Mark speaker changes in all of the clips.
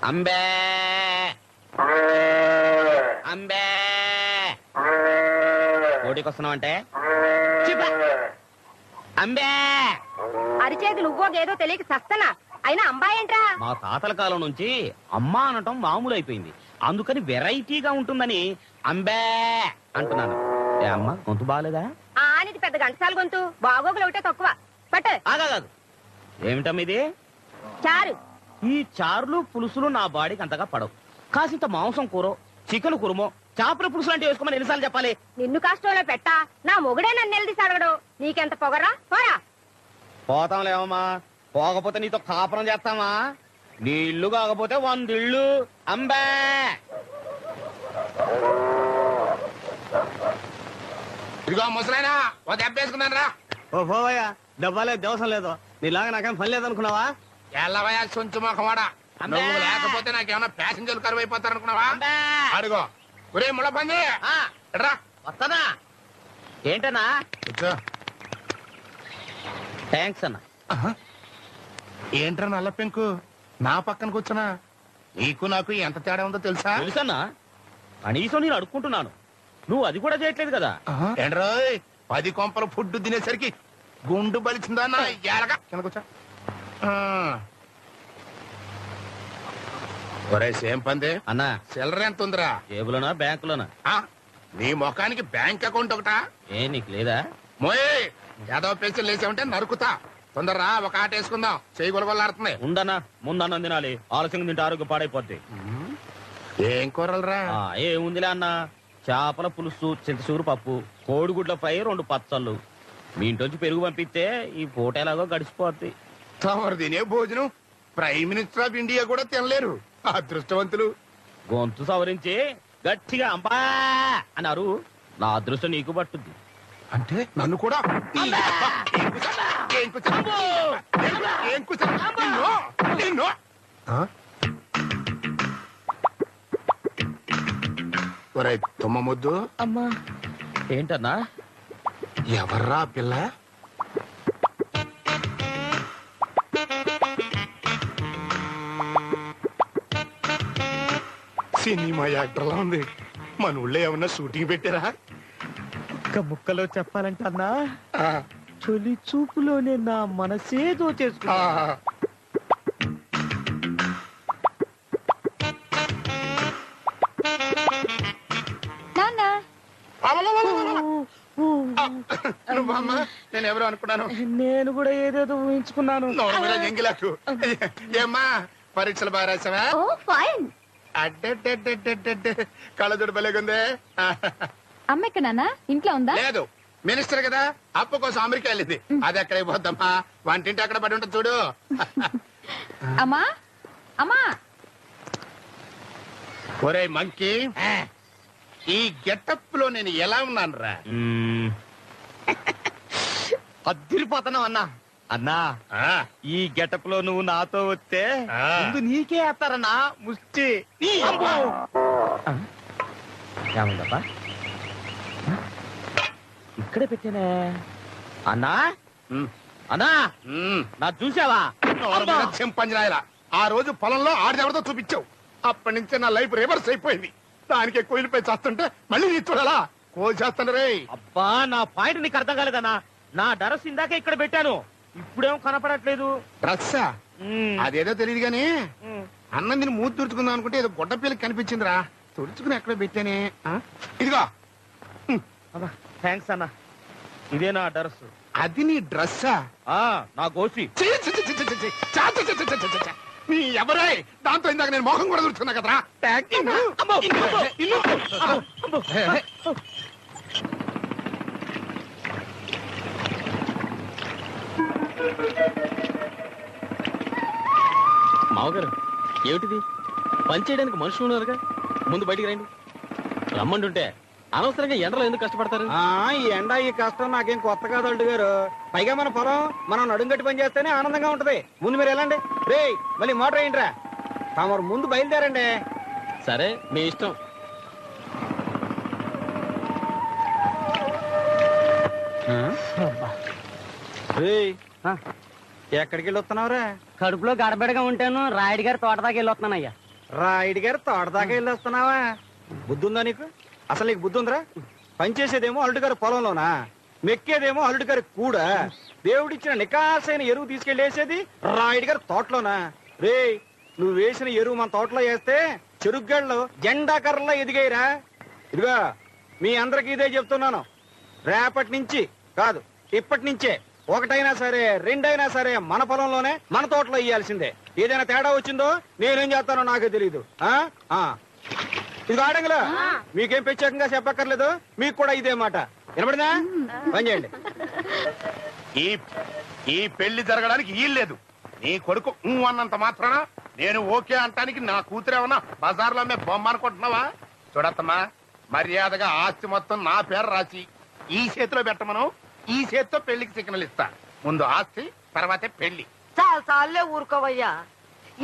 Speaker 1: అంబే అంబే ఓటికి వస్తున్నావంటే అంబే
Speaker 2: అరిచేది నువ్వో ఏదో తెలియక సస్తనా అయినా అంబాయేంట్రా?
Speaker 1: మా తాతల కాలం నుంచి అమ్మా అనటం మామూలు అయిపోయింది, అందుకని వెరైటీగా ఉంటుందని అంబే అంటున్నాను. ఏ అమ్మ గొంతు బాగాలేదా?
Speaker 2: ఆనిది పెద్ద గంటసాల గొంతు, బాగోగులు ఒకటే తక్కువ. పట్టు.
Speaker 1: ఆగాదు, ఏమిటమ్మ ఇది?
Speaker 2: చారు.
Speaker 1: ఈ చారులు పులుసులు నా బాడీకి అంతగా పడవు. కాసింత మాంసం కూర, చికెన్ కురుమో, చేపల పులుసు అంటే వేసుకోమని ఎన్నిసార్లు చెప్పాలి?
Speaker 2: నిన్ను కష్టంలో పెట్టా నా మొగుడే నన్ను నిలదీసి అడగడు. నీకెంత పొగరా? పోరా.
Speaker 1: పోతాంలేమమ్మా, పోకపోతే నీతో కాపురం చేస్తామా? నీ ఇల్లు కాకపోతే 100 ఇళ్ళు. అంబే
Speaker 3: ఇదిగో ముసలైనా ఓ దెబ్బ వేసుకున్నాను రా.
Speaker 4: ఓ పోవయ్యా, డబ్బాలేదు దేవసం లేదు. నీలాగా నాకేం పని లేదనుకున్నావా?
Speaker 3: ఎల్లవయ్యా సొంచు మొఖమాడా, నువ్వు లేకపోతే నాకేమన్నా ప్యాసింజర్లు కరువు అయిపోతారు అనుకున్నావా? అడుగో ఒరే ముళ్ళ పంది రా.
Speaker 1: వస్తానా? ఏంటన్నా?
Speaker 3: కూర్చో.
Speaker 1: థ్యాంక్స్ అన్న.
Speaker 3: ఏంట్రా నల్ల పెంకు నా పక్కన కూర్చున్నా? నీకు నాకు ఎంత తేడా ఉందో తెలుసా?
Speaker 1: తెలుసన్నా, కనీసం నేను అడుక్కుంటున్నాను, నువ్వు అది కూడా చేయట్లేదు కదా.
Speaker 3: ఏంట్రోయ్ 10 కొంపల ఫుడ్ తినేసరికి గుండు బలిచిందా అన్న? ఎలాగా కింద కూర్చో. ఒరే సేమ్ పంది
Speaker 1: అన్నా,
Speaker 3: చిల్లర ఎంత ఉందిరా?
Speaker 1: జేబులోనా బ్యాంకులోనా?
Speaker 3: నీ ముఖానికి బ్యాంక్ అకౌంట్ ఒకటా?
Speaker 1: ఏ నీకు లేదా?
Speaker 3: మోయ్ ఏదో పెన్షన్ లేసామంటే నరుకుతా. తొందరరా ఒక ఆట వేసుకుందాం, చేయి గొలగొల్లాడుతుంది.
Speaker 1: ఉండన్నా, ముందన్నం తినాలి, ఆలస్యంగా తింటే ఆరోగ్యం పాడైపోద్ది.
Speaker 3: ఏం కూరలరా?
Speaker 1: ఏముందిలే అన్న, చేపల పులుసు, చింతసూరు పప్పు, కోడిగుడ్ల ఫ్రై, 2 పచ్చళ్ళు. మీ ఇంటి పెరుగు పంపిస్తే ఈ పూట ఎలాగో గడిచిపోద్ది.
Speaker 3: తమరు తినే భోజనం ప్రైమ్ మినిస్టర్ ఆఫ్ ఇండియా కూడా తినలేరు, అదృష్టవంతులు.
Speaker 1: గొంతు సవరించి గట్టిగా అంబా అన్నారు, నా అదృష్టం నీకు పట్టుద్ది.
Speaker 3: అంటే నన్ను కూడా తుమ్మ ముద్దు.
Speaker 1: అమ్మా ఏంటన్నా?
Speaker 3: ఎవర్రా పిల్ల? సినిమా యాక్టర్లా ఉంది. మన ఊళ్ళో ఏమన్నా షూటింగ్ పెట్టారా?
Speaker 1: ఒక్క ముక్కలో చెప్పాలంటే అన్నా, తొలి చూపులోనే నా మనసే దోచేసుకున్నా.
Speaker 3: నువ్వమ్మా, నేను ఎవరు అనుకున్నాను.
Speaker 1: నేను కూడా ఏదేదో ఊహించుకున్నాను.
Speaker 3: ఎంగిలాకు ఏమ్మా, పరీక్షలు బాగా రాసావా? కళ్ళజోడు భలేగుందే.
Speaker 2: అమ్మ ఎక్కడ నాన్న? ఇంట్లో ఉందా?
Speaker 3: లేదు, మినిస్టర్ కదా, అప్పు కోసం అమెరికా వెళ్ళింది. అది ఎక్కడ అయిపోద్దమ్మా, వంటింటి అక్కడ పడి ఉంటుంది చూడు.
Speaker 2: అమ్మా అమ్మా.
Speaker 3: ఒరే మంకీ, ఈ గెటప్ లో నేను ఎలా ఉన్నాను రా?
Speaker 1: అద్దిరిపోతున్నావు అన్నా. అన్నా, ఈ గెటప్ లో నువ్వు నాతో వస్తే ముందు నీకే వేస్తారన్నా ముష్టి. ఏముందబ్బా, ఇక్కడే పెట్టానే. అన్నా అన్నా, నా చూసావా?
Speaker 3: చింపంజరాయలా, ఆ రోజు పొలంలో ఆడదెవరితో చూపించావు. అప్పటి నుంచే నా లైఫ్ రివర్స్ అయిపోయింది. దానికి కోయిలపై చేస్తుంటే మళ్ళీ నీ చూడాలా? కోసేస్తాను రే.
Speaker 1: అబ్బా, నా పాయింట్ నీకు అర్థం కాలేదన్నా. నా డ్రెస్ ఇందాకే ఇక్కడ పెట్టాను, ఇప్పుడేమో కనపడట్లేదు.
Speaker 3: డ్రస్సా? అదేదో తెలియదు గాని అన్నం తిని మూతి తుడుచుకుందాం అనుకుంటే ఏదో గొడ్డ పిల్లకి కనిపించిందిరా. తుడుచుకుని ఎక్కడ పెట్టానే? ఇదిగో.
Speaker 1: థ్యాంక్స్ అన్నా, ఇదే నా డ్రెస్.
Speaker 3: అది నీ డ్రస్సా?
Speaker 1: నా గోసి.
Speaker 3: నీ ఎవరై దాంతో ఇందాక నేను మొహం కూడా తుడుచుకున్నా కదరా.
Speaker 1: మావగారు, ఏమిటిది? పని చేయడానికి మనుషులు ఉన్నారుగా, ముందు బయటికి రండి. రమ్మంటుంటే అనవసరంగా ఎండలో ఎందుకు కష్టపడతారు?
Speaker 4: ఈ ఎండ ఈ కష్టం నాకేం కొత్త కాదు అల్లుడు గారు. పైగా మన పొలం మనం నడుంగట్టి పని చేస్తేనే ఆనందంగా ఉంటది. ముందు మీరు వెళ్ళండి. రే మళ్ళీ మోటార్ అయ్యిండ్రా, తమరు ముందు బయలుదేరండి.
Speaker 1: సరే, మీ ఇష్టం.
Speaker 4: ఎక్కడికి వెళ్ళి వస్తున్నావురా?
Speaker 5: కడుపులో గడబిడగా ఉంటాను, రాయుడు గారి తోట దాకా వెళ్ళొస్తున్నానయ్యా.
Speaker 4: రాయుడు గారు తోటదాకా వెళ్ళి వస్తున్నావా? బుద్ధుందా నీకు? అసలు నీకు బుద్ధుందిరా? పనిచేసేదేమో అల్లుడు గారి పొలంలోనా, మెక్కేదేమో అల్లుడు గారి కూడా. దేవుడిచ్చిన నికాసైన ఎరువు తీసుకెళ్లేసేది రాయుడు గారి తోటలోనా? రే, నువ్వు వేసిన ఎరువు మన తోటలో వేస్తే చెరుగ్గళ్ళు జెండా కర్రలో ఎదిగాయిరా. ఇదిగా మీ అందరికి ఇదే చెప్తున్నాను, రేపటి నుంచి కాదు ఇప్పటి నుంచే ఒకటైనా సరే రెండైనా సరే మన పొలంలోనే మన తోటలో ఇయ్యాల్సిందే. ఏదైనా తేడా వచ్చిందో నేనేం చేస్తానో నాకే తెలియదు. ఇది ఆడంగులు మీకేం ప్రత్యేకంగా చెప్పక్కర్లేదు, మీకు కూడా ఇదే మాట. వినపడిందా? పని చేయండి.
Speaker 3: ఈ పెళ్లి జరగడానికి వీల్లేదు. నీ కొడుకు అన్నంత మాత్రాన నేను ఓకే అంటానికి నా కూతురేమన్నా బజార్లో మే బొమ్మ అనుకుంటున్నావా? చూడత్తమ్మా, మర్యాదగా ఆస్తి మొత్తం నా పేరు రాసి ఈ చేతిలో పెట్టమను. ఈ చేతితో పెళ్లికి సిగ్నల్ ఇస్తా. ముందు ఆస్తి, తర్వాతే పెళ్లి.
Speaker 5: చాలా సార్లే ఊరుకోవయ్యా.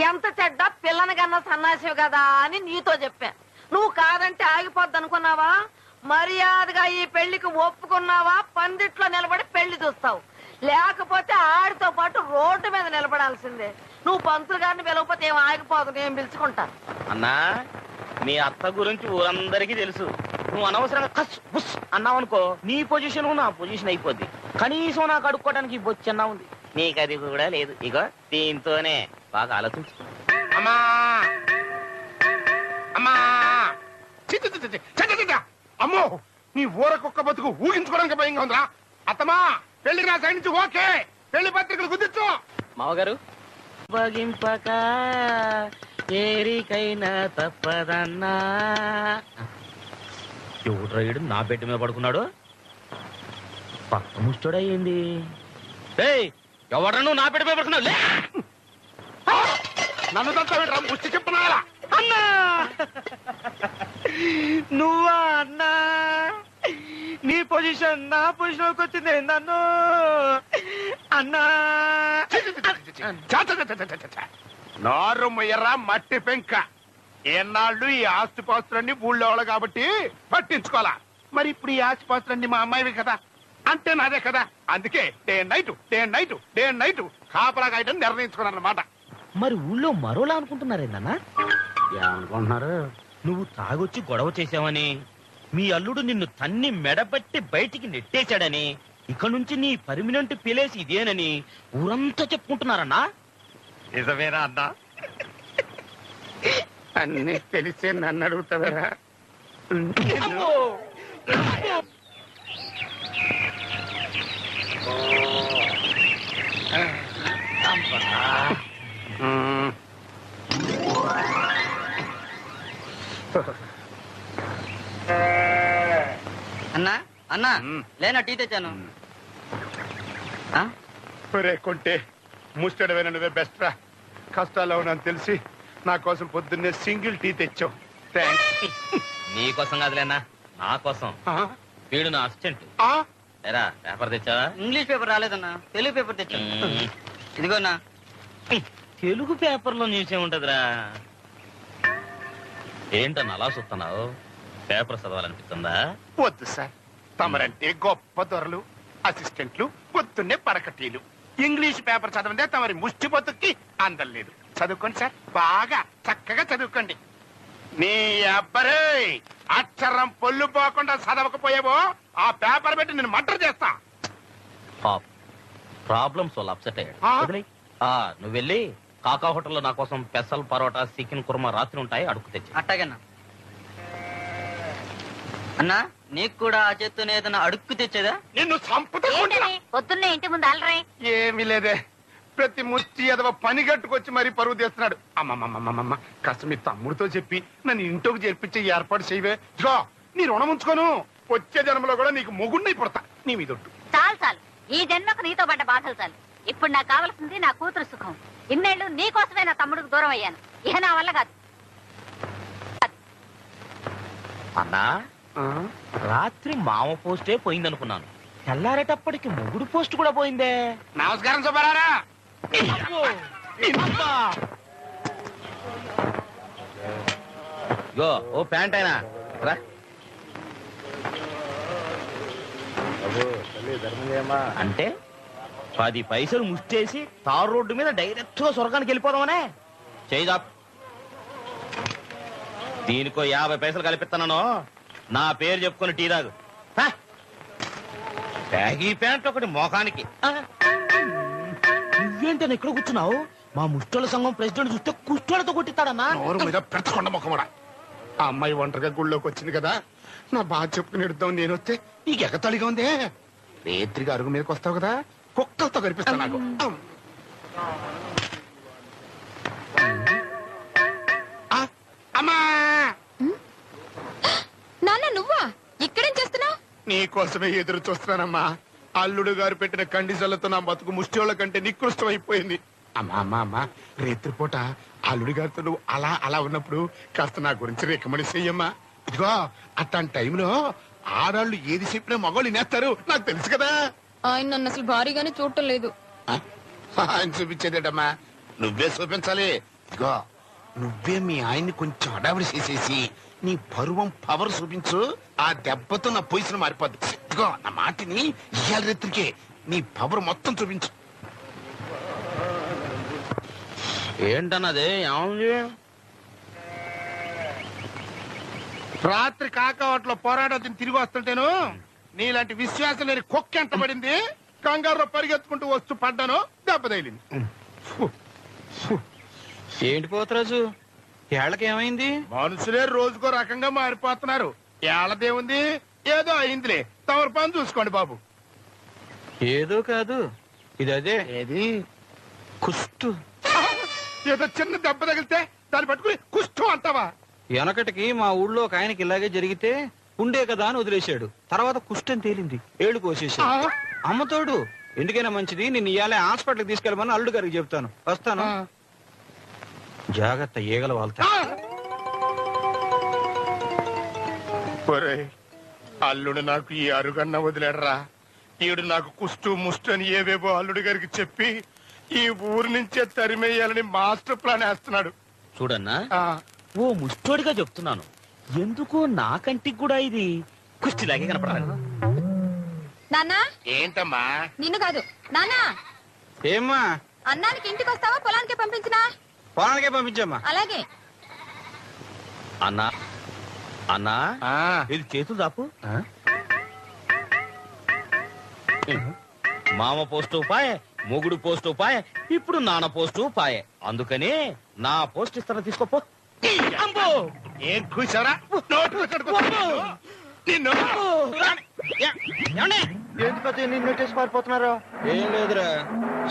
Speaker 5: ఎంత చెడ్డ పిల్లని కన్నా సన్నాసివి కదా అని నీతో చెప్పా. నువ్వు కాదంటే ఆగిపోద్ది అనుకున్నావా? మర్యాదగా ఈ పెళ్లికి ఒప్పుకున్నావా? పందిట్లో నిలబడి పెళ్లి చూస్తావు, లేకపోతే ఆడితో పాటు రోడ్డు మీద నిలబడాల్సిందే. నువ్వు పంతులు గారిని పిలవకపోతే ఏం ఆగిపోదు, నేను పిలుచుకుంటా.
Speaker 1: అన్నా, మీ అత్త గురించి ఊరందరికీ తెలుసు. నువ్వు అనవసరంగా కస్ బుస్ అన్నావనుకో, నీ పొజిషన్ నా పొజిషన్ అయిపోద్ది. కనీసం నాకు అడుక్కోవడానికి బొచ్చన్నా ఉంది, నీకు అది కూడా లేదు. ఇగో దీంతోనే బాగా ఆలోచించు.
Speaker 3: అమ్మా అమ్మా, అమ్మో, నీ ఊరకొక్క బతుకు ఊహించుకోవడానికి భయంగా ఉందిరా. అత్తమా, పెళ్లికి నా సైడ్ నుంచి ఓకే, పెళ్లి పత్రికలు కుదిర్చు.
Speaker 1: మావగారు, బగింపక ఏరికైనా తప్పదన్నా. ఎవడు రైడు నా బెడ్ మీద పడుకున్నాడు? పక్క ముష్టోడయ్యింది. ఎవడ నువ్వు నా బెడ్ మీద పడుకున్నావు? లే!
Speaker 3: నన్ను తప్ప ముష్టి చెప్తున్నారా?
Speaker 1: అన్నా, నువ్వా అన్నా? నీ పొజిషన్ నా పొజిషన్కి వచ్చింది నన్ను అన్నా.
Speaker 3: నారు మొయ్యరా మట్టి పెంక. ఏనాళ్ళు ఈ ఆస్తిపాస్తులన్నీ ఊళ్ళో వాళ్ళు కాబట్టి పట్టించుకోవాలా. మరి ఇప్పుడు ఈ ఆస్తిపాస్తులన్నీ మా అమ్మాయివి కదా, అంటే నాదే కదా. అందుకే డే అండ్ నైట్ కాపలా కాయటం నిర్ణయించుకున్నాను అనమాట.
Speaker 1: మరి ఊళ్ళో మరోలా అనుకుంటున్నారేందన్నా?
Speaker 3: ఏమనుకుంటున్నారు?
Speaker 1: నువ్వు తాగొచ్చి గొడవ చేశావని, మీ అల్లుడు నిన్ను తన్ని మెడబట్టి బయటికి నెట్టేశాడని, ఇక నుంచి నీ పర్మినెంట్ ప్లేస్ ఇదేనని ఊరంతా చెప్పుకుంటున్నారన్నా.
Speaker 3: నిజమేనా అన్నా? అన్నీ తెలిసే నన్ను అడుగుతావరా?
Speaker 6: అన్నా అన్నా లేనా టీ తెచ్చాను.
Speaker 3: కొంటే ముస్టడవేనా నువ్వే బెస్ట్ రా. కష్టాల్లో ఉన్నాను తెలిసి నా కోసం పొద్దున్నే సింగిల్ టీ తెచ్చావు. థ్యాంక్స్.
Speaker 1: నీ కోసం కాదులేనా, నా కోసం. వీడు నా అసిస్టెంట్. ఏరా, పేపర్ తెచ్చావా?
Speaker 6: ఇంగ్లీష్ పేపర్ రాలేదన్నా, తెలుగు పేపర్ తెచ్చాను. ఇదిగోనా.
Speaker 1: తెలుగు పేపర్లో న్యూస్ ఏముంటదిరా? ఏంటన్నా అలా చూస్తున్నావు? పేపర్ చదవాలనిపిస్తుందా?
Speaker 3: వద్దు సార్, తమరంటే గొప్ప దొరలు, అసిస్టెంట్లు, పొద్దున్నే పడకటీలు. ఇంగ్లీష్ పేపర్ చదవందే తమరి ముష్టి బతుక్కి అందలేదు. చదువుకోండి సార్, బాగా చక్కగా చదువుకోండి. నీ అబ్బరే అక్షరం పొల్లు పోకుండా చదవకపోయావో ఆ పేపర్ పెట్టి నేను మర్డర్ చేస్తా.
Speaker 1: ప్రాబ్లమ్స్ వాళ్ళు అప్సెట్ అయ్యాడు. నువ్వు వెళ్ళి కాకా హోటల్లో నా కోసం పెసల్ పరోటా చికెన్ కుర్మా రాత్రి ఉంటాయి, అడుగు తెచ్చి.
Speaker 6: అట్టాగన్నా. అన్నా, నీకు కూడా ఆ చేత్తోనే ఏదైనా అడుక్కు తెచ్చేదా?
Speaker 3: నిన్ను చంపుతా.
Speaker 2: పొద్దున్నే ఇంటి ముందు అల్లరే.
Speaker 3: ఏమీ లేదే, ప్రతి ముష్టి ఎదవ పని కట్టుకొచ్చి మరీ పరువు తీస్తున్నాడు. అమ్మమ్మమ్మమ్మ, కాస్త మీ తమ్ముడితో చెప్పి నన్ను ఇంట్లోకి చేర్పించే ఏర్పాటు చేయవే. జో, నీ రుణం ఉంచుకోను. వచ్చే జన్మలో కూడా నీకు మొగుడిని పుడతా. నీ మీదొట్టు.
Speaker 2: చాలు చాలు, ఈ జన్మకు నీతో పడ్డ బాధలు చాలు. ఇప్పుడు నాకు కావాల్సింది నా కూతురు సుఖం. ఇన్నేళ్లు నీ కోసమే నా తమ్ముడికి దూరం అయ్యాను. ఇహ నా వల్ల కాదు.
Speaker 1: అన్నా, రాత్రి మామ పోస్టే పోయిందనుకున్నాను, తెల్లారేటప్పటికి మొగుడు పోస్ట్ కూడా పోయిందే.
Speaker 3: నమస్కారం సుబ్బారారా.
Speaker 1: ఓ ప్యాంట్ అయినా రా. అంటే 10 పైసలు ముష్టేసి తారు రోడ్డు మీద డైరెక్ట్ గా స్వర్గానికి వెళ్ళిపోదామనే. చేయిదా దీనికో 50 పైసలు కల్పిస్తున్నాను. నా పేరు చెప్పుకొని టీ తాగు. హ! బ్యాగీ ప్యాంట్ ఒకటి మోకానికి. నువ్వేంటని ఇక్కడ కూర్చున్నావు? మా ముష్టోళ్ళ సంఘం ప్రెసిడెంట్ చూస్తే కుష్టోళ్ళతో కొట్టిస్తాడన్నా.
Speaker 3: నోరు మీద పెంచకుండా ముఖమరా. ఆ అమ్మాయి ఒంటరిగా గుళ్ళోకి వచ్చింది కదా, నా బాధ చెప్పుకుని ఎడుద్దాం నేను వస్తే నీకు ఎగతాళిగా ఉందే. రేత్రిగా అరుగు మీదకి వస్తావు కదా, కుక్కలతో కనిపిస్తా నాకు. అమ్మా
Speaker 7: నాన్న నువ్వా ఇక్కడేం చేస్తున్నావు?
Speaker 3: నీకోసమే ఎదురు చూస్తున్నానమ్మా. అల్లుడు గారు పెట్టిన కండిషన్లతో నా బతుకు ముష్టిోళ్ళ కంటే నికృష్టం అయిపోయింది. అమ్మా అమ్మా అమ్మా, రేత్రిపూట అల్లుడి గారితో నువ్వు అలా అలా ఉన్నప్పుడు కాస్త నా గురించి రికమెండ్ చెయ్యమ్మా. ఇదిగో అట్లాంటి టైంలో ఆడాళ్ళు ఏది చెప్పినా మగవాళ్ళు వినేస్తారు, నాకు తెలుసు కదా.
Speaker 7: ఆయన నన్ను అసలు భారీగానే చూడటం లేదు.
Speaker 3: ఆయన చూపించేదేటమ్మా, నువ్వే చూపించాలి. ఇదిగో నువ్వే మీ ఆయన్ని కొంచెం అడావిడి చేసేసి నీ పరువం పవర్ చూపించు. ఆ దెబ్బతో నా పొజిషన్ మారిపోద్ది. ఇదిగో నా మాటిని ఇయ్యాల రేత్రికే నీ పవర్ మొత్తం చూపించు.
Speaker 1: ఏంటన్నది? ఏముంది?
Speaker 3: రాత్రి కాకావట్లో పోరాటం తిరిగి వస్తుంటేను నీలాంటి విశ్వాసం లేని కుక్క ఎంట పడింది. కంగారులో పరిగెత్తుకుంటూ వస్తూ పడ్డాను, దెబ్బ తగిలింది.
Speaker 4: ఏంటి పోతరాజు, ఏళ్ళకి ఏమైంది?
Speaker 3: మనుషులే రోజుకో రకంగా మారిపోతున్నారు. ఏళ్ళదేముంది, ఏదో అయిందిలే. తమరు పని చూసుకోండి బాబు.
Speaker 4: ఏదో కాదు, ఇది అదే.
Speaker 3: ఏది?
Speaker 4: కుష్టు.
Speaker 3: ఏదో చిన్న దెబ్బ తగిలితే దాన్ని పట్టుకుని కుష్టు అంటావా?
Speaker 4: వెనకటికి మా ఊళ్ళో ఒక ఆయనకి ఇలాగే జరిగితే ఉండే కదా అని వదిలేశాడు. తర్వాత కుష్టం తేలింది, ఏళ్ళు కోసేశాడు. అమ్మతోడు ఎందుకైనా మంచిది, నిన్ను ఇయాలే హాస్పిటల్కి తీసుకెళ్ళమని అల్లుడు గారికి చెప్తాను. వస్తాను. జాగ్రత్త, ఈగలు వాళ్తా.
Speaker 3: అల్లుడు నాకు ఈ అరుగన్న వదిలేడరా. ఈడు నాకు కుష్టు ముష్టు అని ఏవేవో అల్లుడి గారికి చెప్పి ఈ ఊరు నుంచే తరిమేయాలని మాస్టర్ ప్లాన్ వేస్తున్నాడు.
Speaker 1: చూడన్నా, ఓ ముష్టోడిగా చెప్తున్నాను, ఎందుకో నా కంటికి కూడా ఇది కుష్టిలాగే కనపడాలి.
Speaker 7: నాన్నా
Speaker 3: ఏంటమ్మా?
Speaker 7: నిన్ను కాదు నాన్నా.
Speaker 4: ఏమ్మా?
Speaker 7: అన్నానికి ఇంటికి వస్తావా పొలానికి పంపించినా?
Speaker 4: పొలానికే పంపించమ్మా.
Speaker 7: అలాగే.
Speaker 1: అన్నా అన్నా, ఇది చేతులు దాపు. మామ పోస్టు పాయే, మొగుడు పోస్టు పాయే, ఇప్పుడు నాన్న పోస్టు పాయే. అందుకని నా పోస్ట్ ఇస్తాను, తీసుకోపో.
Speaker 3: ఏం కూర్చోరా?
Speaker 4: పారిపోతున్నారు? ఏం లేదురా,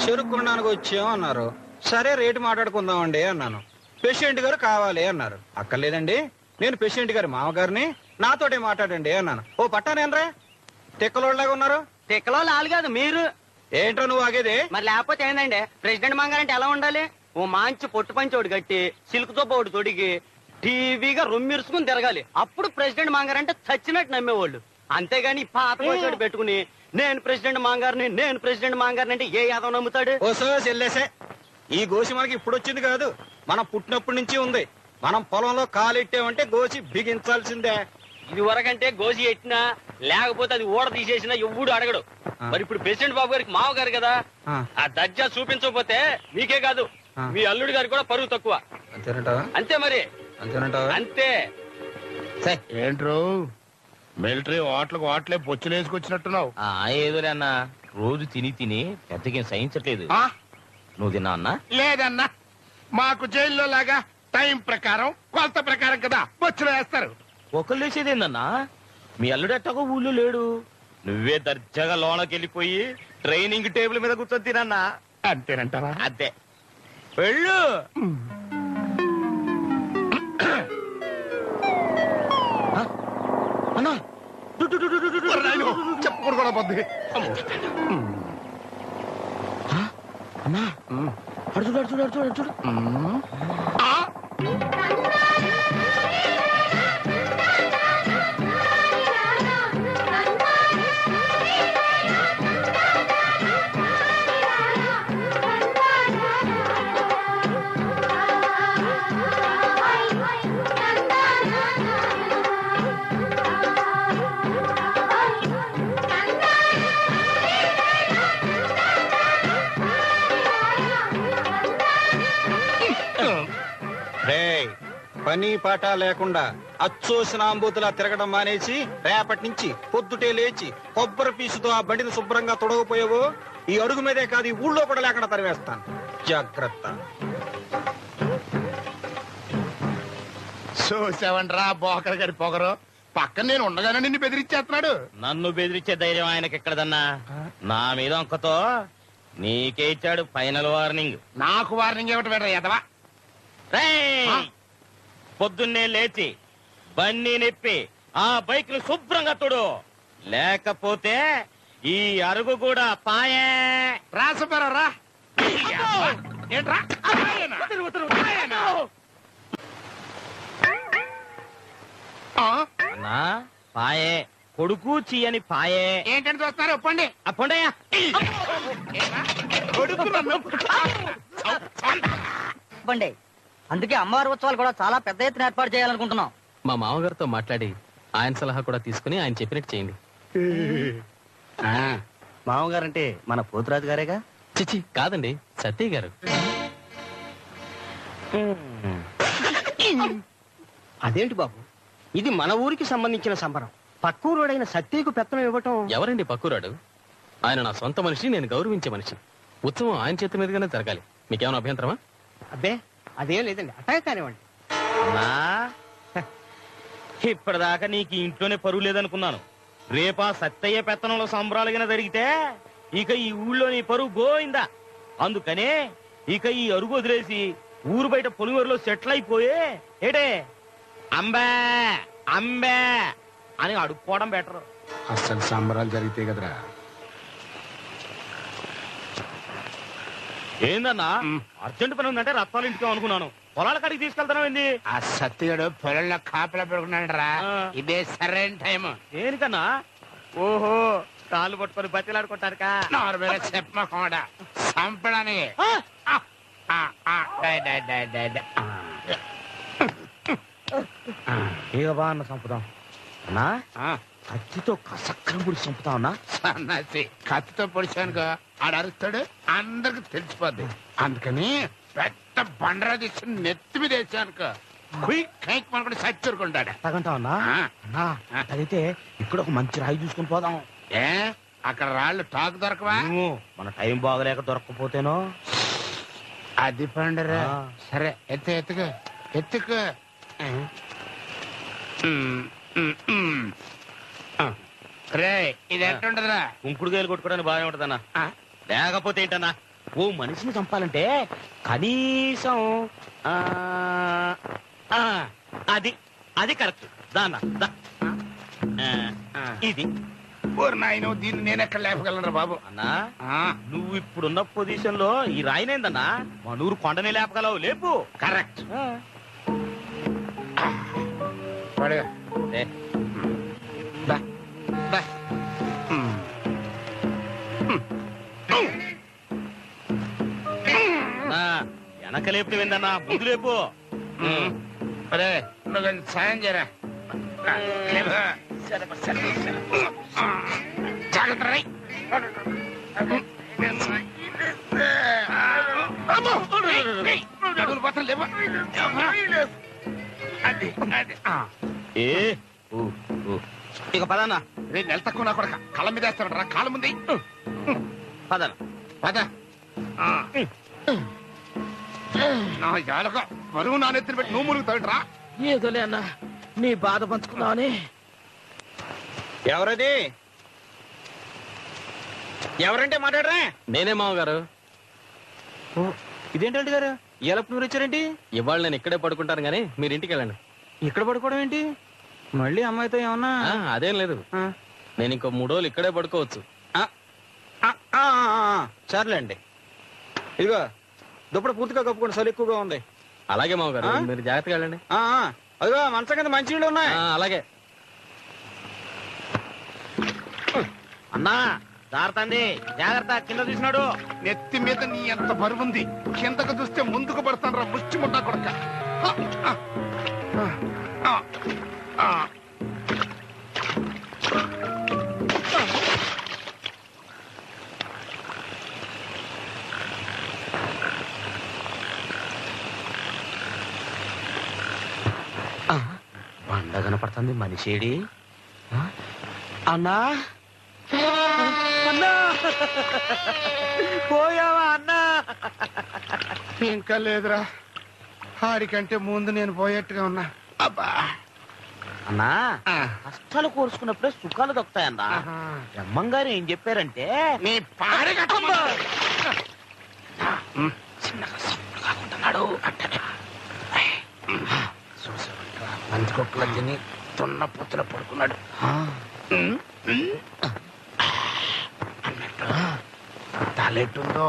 Speaker 4: చెరుకు కొనడానికి వచ్చాం అన్నారు. సరే రేటు మాట్లాడుకుందామండి అన్నాను. పేషెంట్ గారు కావాలి అన్నారు. అక్కర్లేదండి, నేను పేషెంట్ గారి మామగారిని, నాతోటే మాట్లాడండి అన్నాను. ఓ పట్టానేనరా, తెక్కలోళ్ళగా ఉన్నారు.
Speaker 6: తిక్కలో లాలు కాదు మీరు.
Speaker 4: ఏంటో నువ్వు ఆగేది?
Speaker 6: మరి లేకపోతే ఏందండి, ప్రెసిడెంట్ మంగారంటే ఎలా ఉండాలి? ఓ మంచి పొట్టు పంచోడు కట్టి సిల్క్ తో ఒకటి తొడిగి టీవీగా రొమ్మిరుసుకుని తిరగాలి. అప్పుడు ప్రెసిడెంట్ మంగారంటే చచ్చినట్టు నమ్మేవాళ్ళు. అంతేగాని పాత పోసాడు పెట్టుకుని నేను ప్రెసిడెంట్ మంగారిని, నేను ప్రెసిడెంట్ మంగారిని అంటే ఏ యాదవ్ నమ్ముతాడు?
Speaker 4: ఓ సో చెల్లేసే, ఈ గోసి మనకి ఇప్పుడు వచ్చింది కాదు, మనం పుట్టినప్పటి నుంచి ఉంది. మనం పొలంలో కాలెట్టామంటే గోసి బిగించాల్సిందే.
Speaker 6: ఇది వరకంటే గోసి ఎట్టినా లేకపోతే అది ఓడ తీసేసినా ఎవ్వడు అడగడు. మరి ఇప్పుడు ప్రెసిడెంట్ బాబు గారికి మావ గారు కదా, ఆ దర్జా చూపించకపోతే మీకే కాదు మీ అల్లుడి గారికి కూడా పరువు తక్కువ.
Speaker 4: అంతేనంటావా?
Speaker 6: అంతే మరి,
Speaker 4: అంతేనంటావా?
Speaker 6: అంతే.
Speaker 3: ఏంట్రో మిలిటరీ ఓట్లకు ఓట్లే బొచ్చులు వేసుకొచ్చినట్టున్నావు.
Speaker 1: ఏదోలే అన్నా, రోజు తిని తిని పెద్దగా సహించట్లేదు. నువ్వు తిన్నా అన్నా?
Speaker 3: లేదన్నా, మాకు జైల్లో లాగా టైం ప్రకారం కొలత ప్రకారం కదా బొచ్చులు వేస్తారు.
Speaker 1: ఒకళ్ళు వేసేదేందన్నా, మీ అల్లుడు ఎట్టగో ఊళ్ళో లేడు, నువ్వే దర్జాగా లోనకి వెళ్ళిపోయి ట్రైనింగ్ టేబుల్ మీద కూర్చొని తినన్నా.
Speaker 3: అంతేనంటారా?
Speaker 1: అంతే, వెళ్ళు. అన్నా
Speaker 3: చెప్పకూడదు కూడా పొద్దు.
Speaker 1: అన్నా, అడు చూడు, అడు చూడు, అడు చూడు, అడు చూడు.
Speaker 4: పని పాట లేకుండా అచ్చోసినాంబూతులా తిరగడం మానేసి రేపటి నుంచి పొద్దుటే లేచి కొబ్బరి పీసుతో ఆ బండిని శుభ్రంగా తొడగపోయావో ఈ అడుగు మీదే కాదు ఈ ఊళ్ళో కూడా లేకుండా తరివేస్తాను. జాగ్రత్త.
Speaker 3: చూసావంట్రా బోకర్ గారి పొగరు. పక్కన నేను ఉండగానే నిన్ను బెదిరించేస్తున్నాడు.
Speaker 1: నన్ను బెదిరించే ధైర్యం ఆయనకి ఎక్కడదన్నా? నా మీద అంకతో నీకే ఇచ్చాడు ఫైనల్ వార్నింగ్.
Speaker 3: నాకు వార్నింగ్ ఇవ్వటం వేట ఎదవా.
Speaker 1: పొద్దున్నే లేచి బండి నిప్పి ఆ బైక్ ని శుభ్రంగా తుడు, లేకపోతే ఈ అరుగు కూడా పాయే.
Speaker 3: రాసపరా ఏంట్రా
Speaker 1: అన్నా పాయే, కొడుకు చీయని పాయే.
Speaker 3: ఏంటని చూస్తున్నారు? ఒప్పండి.
Speaker 1: అప్పుడయ్యా
Speaker 6: బండి అందుకే అమ్మవారి ఉత్సవాలు కూడా చాలా పెద్ద ఎత్తున ఏర్పాటు చేయాలనుకుంటున్నాం.
Speaker 8: మా మామగారితో మాట్లాడి ఆయన సలహా కూడా తీసుకుని ఆయన చెప్పినట్టు చేయండి.
Speaker 6: మామగారంటే మన పోతురాజు గారేగా?
Speaker 8: చిచి కాదండి, సత్య గారు.
Speaker 6: అదేంటి బాబు, ఇది మన ఊరికి సంబంధించిన సంబరం. పక్కూరుడైన సత్యకు పెత్తనం ఇవ్వటం.
Speaker 8: ఎవరండి పక్కురాడు? ఆయన నా సొంత మనిషి, నేను గౌరవించే మనిషి. ఉత్సవం ఆయన చేతి మీదుగానే జరగాలి. మీకేమైనా అభ్యంతరమా?
Speaker 6: అబ్బే అదేం లేదండి, అట్టాగే కానివ్వండి.
Speaker 1: అన్నా ఇప్పటిదాకా నీకు ఇంట్లోనే పరువు లేదనుకున్నాను. రేపా సత్తయ్య పెత్తనంలో సంబరాలుగా జరిగితే ఇక ఈ ఊళ్ళో నీ పరువు గోయిందా. అందుకనే ఇక ఈ అరుగు వదిలేసి ఊరు బయట పొలిమేరులో సెటిల్ అయిపోయే ఏటే అంబే అంబే అని అడుక్కోవడం బెటర్.
Speaker 3: అసలు సంబరాలు జరిగితే కదరా.
Speaker 1: ఏందన్నా అర్జెంట్ పని ఉందంటే రత్నాలు ఇంటికి అనుకున్నాను. పొలాల కాడికి తీసుకెళ్తాను ఏంది?
Speaker 3: ఆ సత్యుడు పొలంలో కాపలా పెడుకున్నాడు రా. ఇదే సరైన టైం.
Speaker 1: దేనికన్నా? ఓహో కాళ్ళు పట్టుకొని బతిలాడుకుంటారుకా?
Speaker 3: నార్మల్ చెప్పకుండా చంపడానికి.
Speaker 1: ఇక బా అన్న చంపుదాం అన్నా. కత్తితో కసక్కన పుడి చంపుతావు అన్నా.
Speaker 3: సన్నాసి కత్తితో పొడిచానుకో ఆడు అరుస్తాడు, అందరికి తెలిసిపోద్ది. అందుకని పెద్ద బండరా తీసుకుని నెత్తి మీద వేసానుకో కైక్ మనకుండా సచ్చురుకుంటాడు.
Speaker 1: తగంటావు అన్నా? అన్నా అయితే ఇక్కడ ఒక మంచి రాయి చూసుకుని పోదాం.
Speaker 3: ఏ అక్కడ రాళ్ళు టాకు దొరకవా?
Speaker 1: మన టైం బాగలేక దొరకకపోతేనో.
Speaker 3: అది పండరా. సరే ఎత్తుకు ఎత్తుకు. రే ఇది ఎట్టుంటదిరా?
Speaker 1: కుంకుడుకాయలు కొట్టుకోవడానికి బాగానే ఉంటదన్నా. లేకపోతే ఏంటన్నా, ఓ మనిషిని చంపాలంటే కనీసం అది అది కరెక్ట్ దాన్న ఇది.
Speaker 3: ఓరు నాయన దీన్ని నేను ఎక్కడ లేపగలరా బాబు?
Speaker 1: అన్నా నువ్వు ఇప్పుడున్న పొజిషన్ లో ఈ రాయినేందన్నా మనూరు కొండనే లేపగలవు. లేపు.
Speaker 3: కరెక్ట్.
Speaker 1: వెనక లేపు ఏందన్నా, ముందు లేపు.
Speaker 3: అరే నువ్వు సాయం చేయరా. జాగ్రత్త రై.
Speaker 1: ఇక పదన్నా.
Speaker 3: రేపు నెల తక్కువ నా కొడక కళ్ళ మీద వేస్తాడు. కాళ్ళ ముందు
Speaker 1: పదనా
Speaker 3: పద. నా జాలక బరువు నా నెత్తిని పెట్టి నువ్వు మురుగుతాడురా.
Speaker 1: ఏదోలే అన్నా, నీ బాధ పంచుకున్నావని.
Speaker 4: ఎవరది? ఎవరంటే మాట్లాడరా?
Speaker 8: నేనే మామగారు.
Speaker 4: ఇదేంటంటే గారు ఎలపు మీరు వచ్చారేంటి?
Speaker 8: ఇవాళ నేను ఇక్కడే పడుకుంటాను గానీ మీరు ఇంటికి వెళ్ళండి.
Speaker 4: ఇక్కడ పడుకోవడం ఏంటి? మళ్ళీ అమ్మాయితో ఏమన్నా?
Speaker 8: అదేం లేదు, నేను ఇంకో 3 రోజులు ఇక్కడే పడుకోవచ్చు.
Speaker 4: సర్లేండి. ఇదిగో దుప్పటి పూర్తిగా కప్పుకోండి, చలి ఎక్కువగా ఉంది.
Speaker 8: అలాగే మామగారు, మీరు జాగ్రత్తగా వెళ్ళండి.
Speaker 4: అదిగో మంచం కింద మంచి నీళ్ళు ఉన్నాయి.
Speaker 8: అలాగే.
Speaker 1: అన్నా జాగ్రత్త, జాగ్రత్త. కింద చూసినాడు.
Speaker 3: నెత్తి మీద నీ ఎంత బరువుంది, కిందకు చూస్తే ముందుకు పడతాను రా ముష్టి ముట్టా కొడక.
Speaker 1: కనపడుతుంది మనిషేడి
Speaker 6: అన్నా అన్నా పోయావా అన్నా?
Speaker 3: ఇంకా లేదురా, ఆడికంటే ముందు నేను పోయేట్టుగా ఉన్నా. అబ్బా
Speaker 1: అన్నా
Speaker 3: ఆ.
Speaker 1: కష్టాలు కోరుచుకున్నప్పుడే సుఖాలు దొక్కుతాయన్నా. బ్రహ్మంగారు ఏం చెప్పారంటే
Speaker 3: నీ పాడి
Speaker 1: చిన్నగా సప్పుడు కాకుంటున్నాడు అంటే
Speaker 3: మంచుకొక్కల తిని తున్న పొత్తుల పడుకున్నాడు అన్నట్టు తలెట్టుందో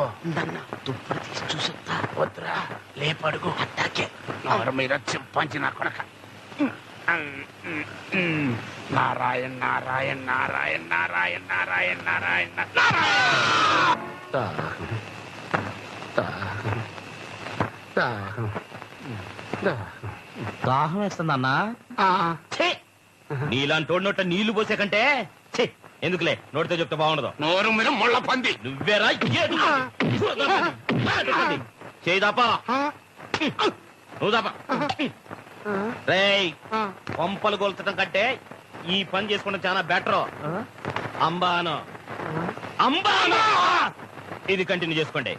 Speaker 1: దుప్పుడు తీసి చూసొద్దా?
Speaker 3: వద్దురా, లేపడుగు అట్టాకే నోరు మీద చింపంచి నా కొడక. నారాయణ నారాయణ నారాయణ నారాయణ నారాయణ నారాయణ
Speaker 1: దాహం వేస్తుందన్నా. నీలాంటి నోట నీళ్లు పోసే కంటే ఛీ, ఎందుకులే నోటితో చెప్తే బాగుండదు.
Speaker 3: నోరు మీద ముళ్ళ పంది.
Speaker 1: నువ్వేరా చేదాపా నువ్వు దాపా. రేయ్ పంపలు కొల్చడం కంటే ఈ పని చేసుకోవడం చాలా బెటర్. అంబాను ఇది కంటిన్యూ చేసుకోండి.